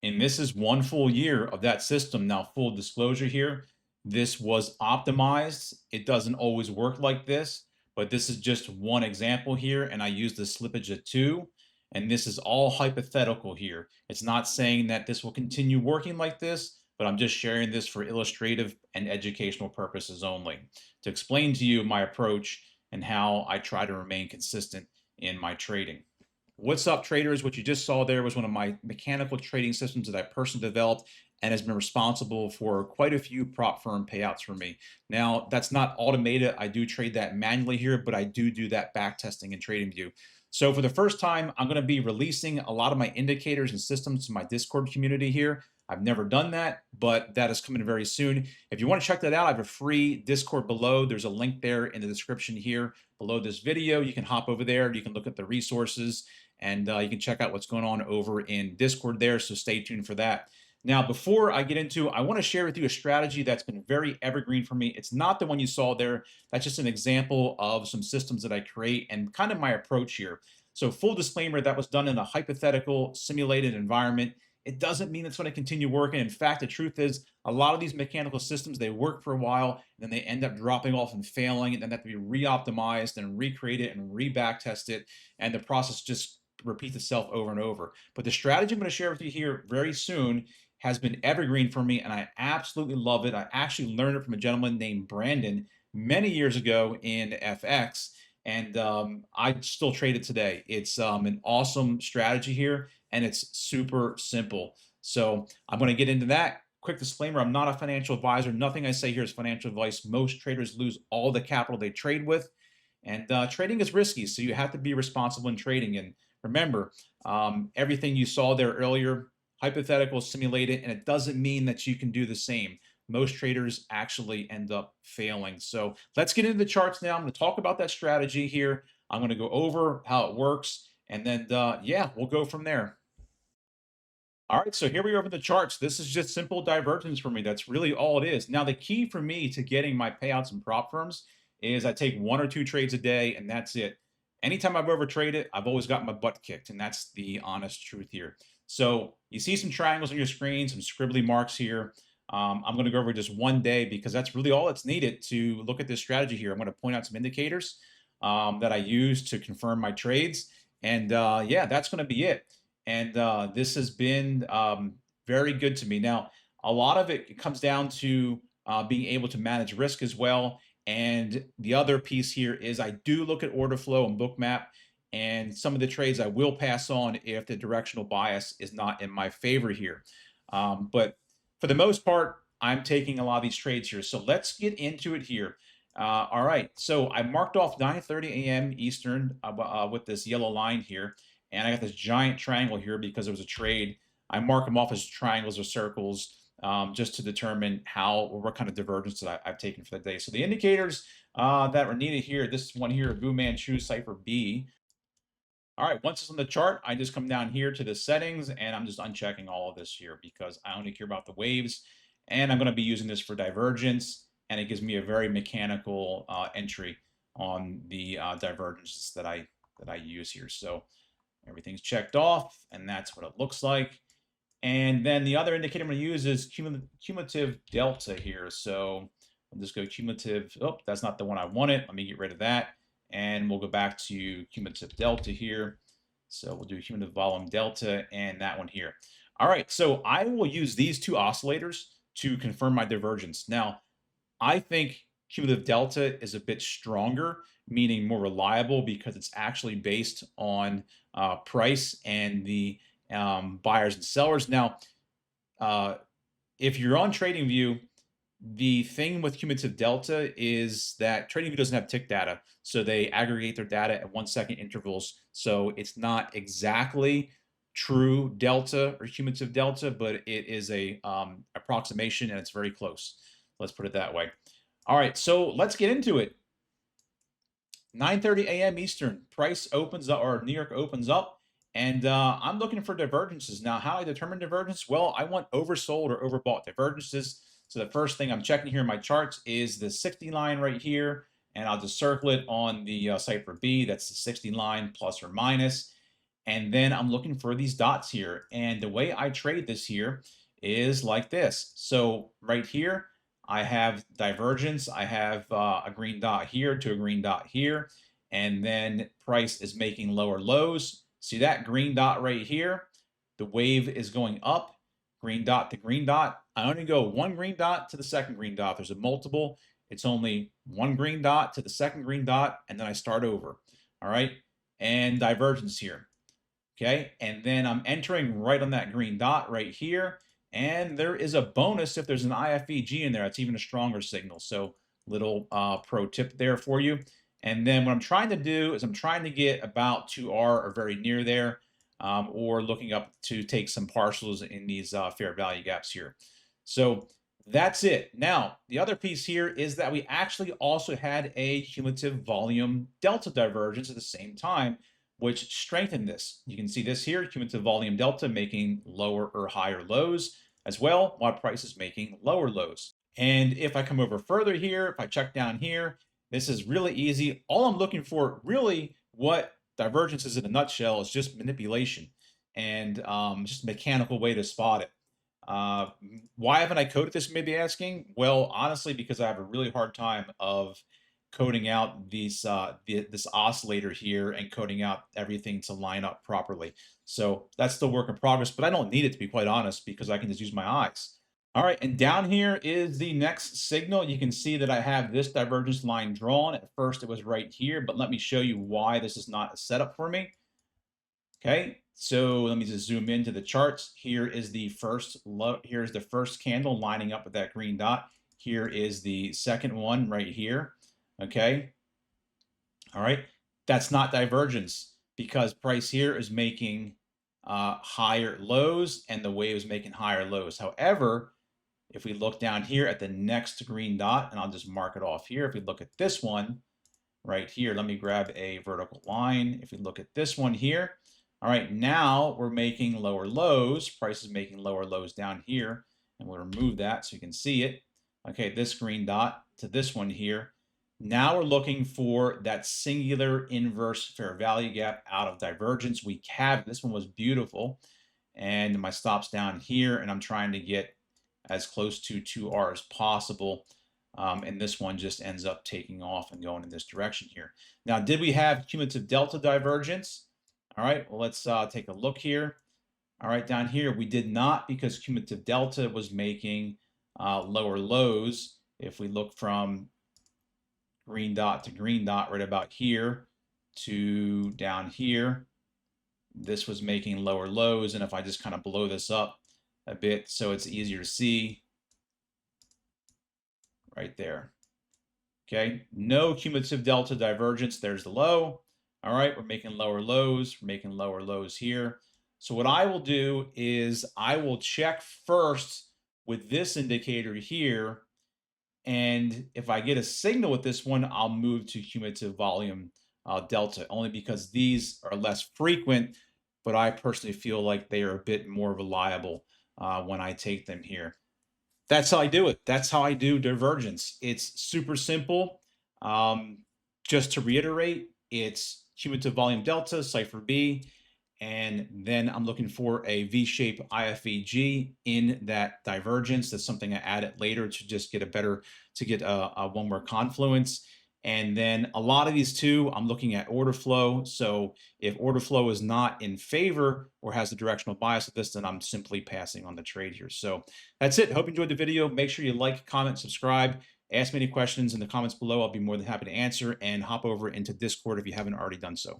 And this is one full year of that system. Now, full disclosure here, this was optimized. It doesn't always work like this, but this is just one example here. And I use the slippage of two. And this is all hypothetical here. It's not saying that this will continue working like this, but I'm just sharing this for illustrative and educational purposes only to explain to you my approach and how I try to remain consistent in my trading. What's up, traders? What you just saw there was one of my mechanical trading systems that I personally developed and has been responsible for quite a few prop firm payouts for me. Now, that's not automated. I do trade that manually here, but I do that back testing in TradingView. So for the first time, I'm going to be releasing a lot of my indicators and systems to my Discord community here. I've never done that, but that is coming very soon. If you want to check that out, I have a free Discord below. There's a link there in the description here below this video. You can hop over there. You can look at the resources and you can check out what's going on over in Discord there. So stay tuned for that. Now, before I get into, I want to share with you a strategy that's been very evergreen for me. It's not the one you saw there. That's just an example of some systems that I create and kind of my approach here. So full disclaimer, that was done in a hypothetical simulated environment. It doesn't mean it's going to continue working. In fact, the truth is a lot of these mechanical systems, they work for a while, and then they end up dropping off and failing, and then they have to be re-optimized and recreated and re-back tested. And the process just repeats itself over and over. But the strategy I'm going to share with you here very soon has been evergreen for me, and I absolutely love it. I actually learned it from a gentleman named Brandon many years ago in FX, and I still trade it today. It's an awesome strategy here, and it's super simple. So I'm going to get into that. Quick disclaimer, I'm not a financial advisor. Nothing I say here is financial advice. Most traders lose all the capital they trade with, and trading is risky, so you have to be responsible in trading. And remember, everything you saw there earlier, hypothetical, simulated, and it doesn't mean that you can do the same. Most traders actually end up failing. So let's get into the charts now. I'm going to talk about that strategy here. I'm going to go over how it works, and then, yeah, we'll go from there. All right, so here we are with the charts. This is just simple divergence for me. That's really all it is. Now, the key for me to getting my payouts in prop firms is I take one or two trades a day, and that's it. Anytime I've ever traded, I've always got my butt kicked, and that's the honest truth here. So you see some triangles on your screen, some scribbly marks here. I'm going to go over just one day because that's really all that's needed to look at this strategy here. I'm going to point out some indicators that I use to confirm my trades, and yeah, that's going to be it. And this has been very good to me. Now, a lot of it comes down to being able to manage risk as well. And the other piece here is I do look at order flow and bookmap, and some of the trades I will pass on if the directional bias is not in my favor here. But for the most part, I'm taking a lot of these trades here. So let's get into it here. All right, so I marked off 9:30 a.m. Eastern with this yellow line here. And I got this giant triangle here because it was a trade. I mark them off as triangles or circles just to determine how or what kind of divergence that I've taken for the day. So the indicators that were needed here, this one here, Fu Manchu Cipher B. All right, once it's on the chart, I just come down here to the settings and I'm just unchecking all of this here because I only care about the waves. And I'm going to be using this for divergence. And it gives me a very mechanical entry on the divergence that I use here. So everything's checked off, and that's what it looks like. And then the other indicator I'm going to use is cumulative delta here. So I'll just go cumulative. Oh, that's not the one I wanted. Let me get rid of that. And we'll go back to cumulative delta here. So we'll do cumulative volume delta and that one here. All right, so I will use these two oscillators to confirm my divergence. Now, I think cumulative delta is a bit stronger, meaning more reliable because it's actually based on price and the buyers and sellers. Now, if you're on TradingView, the thing with cumulative delta is that TradingView doesn't have tick data, so they aggregate their data at 1 second intervals. So it's not exactly true delta or cumulative delta, but it is a approximation, and it's very close. Let's put it that way. All right, so let's get into it. 9:30 a.m. Eastern, price opens up, or New York opens up, and I'm looking for divergences. Now, how I determine divergence? Well, I want oversold or overbought divergences. So the first thing I'm checking here in my charts is the 60 line right here, and I'll just circle it on the Cipher B. That's the 60 line plus or minus. And then I'm looking for these dots here. And the way I trade this here is like this. So right here, I have divergence. I have a green dot here to a green dot here. And then price is making lower lows. See that green dot right here? The wave is going up, green dot to green dot. I only go one green dot to the second green dot. There's a multiple. It's only one green dot to the second green dot, and then I start over. All right. And divergence here. Okay, and then I'm entering right on that green dot right here. And there is a bonus if there's an IFEG in there. It's even a stronger signal. So little pro tip there for you. And then what I'm trying to do is I'm trying to get about 2R or very near there, or looking up to take some partials in these fair value gaps here. So that's it. Now, the other piece here is that we actually also had a cumulative volume delta divergence at the same time, which strengthened this. You can see this here, cumulative volume delta making lower or higher lows as well, while price is making lower lows. And if I come over further here, if I check down here, this is really easy. All I'm looking for, really what divergence is in a nutshell, is just manipulation and just a mechanical way to spot it. Why haven't I coded this, you may be asking? Well, honestly, because I have a really hard time of coding out these this oscillator here and coding out everything to line up properly. So that's still work in progress, but I don't need it, to be quite honest, because I can just use my eyes. All right, and down here is the next signal. You can see that I have this divergence line drawn. At first it was right here, but let me show you why this is not a setup for me. Okay, so let me just zoom into the charts. Here is the here's the first candle lining up with that green dot. Here is the second one right here. Okay, all right, that's not divergence because price here is making higher lows and the wave is making higher lows. However, if we look down here at the next green dot, and I'll just mark it off here. If we look at this one right here, let me grab a vertical line. If we look at this one here, all right, now we're making lower lows. Price is making lower lows down here, and we'll remove that so you can see it. Okay, this green dot to this one here. Now we're looking for that singular inverse fair value gap out of divergence. We have, this one was beautiful. And my stop's down here, and I'm trying to get as close to 2R as possible. And this one just ends up taking off and going in this direction here. Now, did we have cumulative delta divergence? All right, well, let's take a look here. All right, down here, we did not, because cumulative delta was making lower lows. If we look from green dot to green dot right about here to down here, this was making lower lows. And if I just kind of blow this up a bit so it's easier to see, right there. Okay, no cumulative delta divergence. There's the low. All right, we're making lower lows. We're making lower lows here. So what I will do is I will check first with this indicator here. And if I get a signal with this one, I'll move to cumulative volume delta, only because these are less frequent, but I personally feel like they are a bit more reliable when I take them here. That's how I do it. That's how I do divergence. It's super simple. Just to reiterate, it's cumulative volume delta, cipher B, and then I'm looking for a V-shape IFEG in that divergence. That's something I added later to just get a better, to get a one more confluence. And then a lot of these too, I'm looking at order flow. So if order flow is not in favor or has a directional bias of this, then I'm simply passing on the trade here. So that's it. Hope you enjoyed the video. Make sure you like, comment, subscribe. Ask me any questions in the comments below. I'll be more than happy to answer, and hop over into Discord if you haven't already done so.